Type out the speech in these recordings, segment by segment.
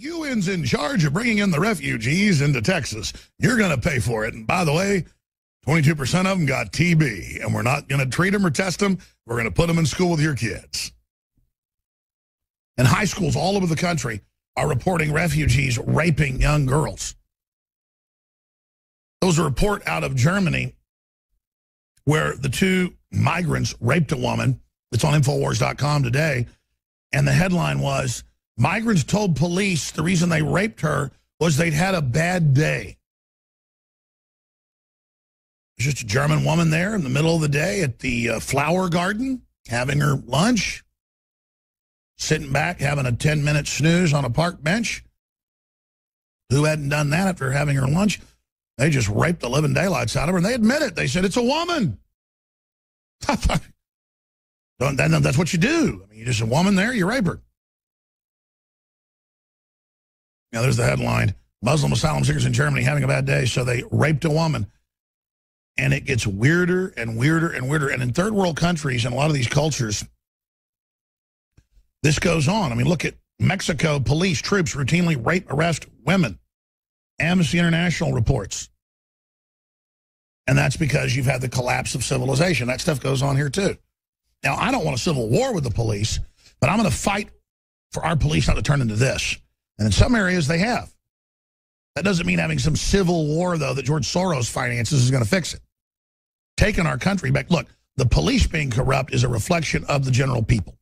UN's in charge of bringing in the refugees into Texas. You're going to pay for it. And by the way, 22% of them got TB, and we're not going to treat them or test them. We're going to put them in school with your kids. And high schools all over the country are reporting refugees raping young girls. There was a report out of Germany where the two migrants raped a woman. It's on Infowars.com today. And the headline was, migrants told police the reason they raped her was they'd had a bad day. There's just a German woman there in the middle of the day at the flower garden having her lunch, sitting back having a 10-minute snooze on a park bench. Who hadn't done that after having her lunch? They just raped the living daylights out of her, and they admit it. They said, it's a woman. That's what you do. I mean, you're just a woman there, you rape her. Now, there's the headline. Muslim asylum seekers in Germany having a bad day, so they raped a woman. And it gets weirder and weirder and weirder. And in third world countries and a lot of these cultures, this goes on. I mean, look at Mexico. Police, troops routinely rape, arrest women. Amnesty International reports. And that's because you've had the collapse of civilization. That stuff goes on here, too. Now, I don't want a civil war with the police, but I'm going to fight for our police not to turn into this. And in some areas, they have. That doesn't mean having some civil war, though, that George Soros finances is going to fix it. Taking our country back. Look, the police being corrupt is a reflection of the general people.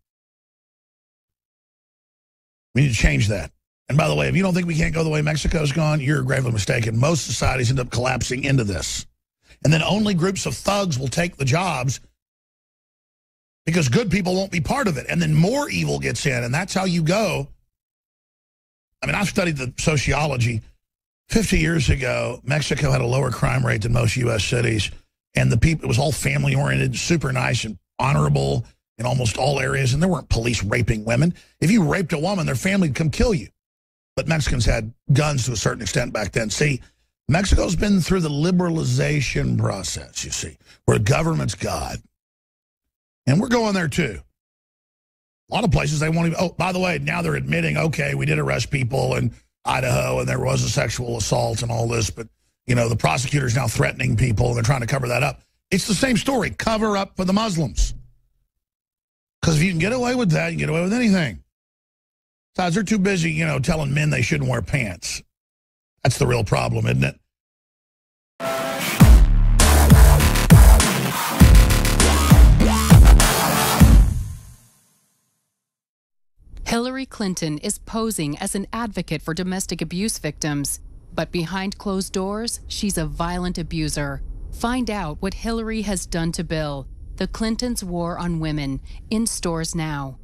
We need to change that. And by the way, if you don't think we can't go the way Mexico's gone, you're gravely mistaken. Most societies end up collapsing into this. And then only groups of thugs will take the jobs because good people won't be part of it. And then more evil gets in, and that's how you go. I mean, I've studied the sociology. 50 years ago, Mexico had a lower crime rate than most U.S. cities, and the people, it was all family-oriented, super nice and honorable in almost all areas, and there weren't police raping women. If you raped a woman, their family would come kill you. But Mexicans had guns to a certain extent back then. See, Mexico's been through the liberalization process, you see, where government's God. And we're going there, too. A lot of places, they won't even, oh, by the way, now they're admitting, okay, we did arrest people in Idaho, and there was a sexual assault and all this, but, you know, the prosecutor's now threatening people, and they're trying to cover that up. It's the same story. Cover up for the Muslims. Because if you can get away with that, you can get away with anything. Besides, they're too busy, you know, telling men they shouldn't wear pants. That's the real problem, isn't it? Hillary Clinton is posing as an advocate for domestic abuse victims. But behind closed doors, she's a violent abuser. Find out what Hillary has done to Bill. The Clintons' War on Women, in stores now.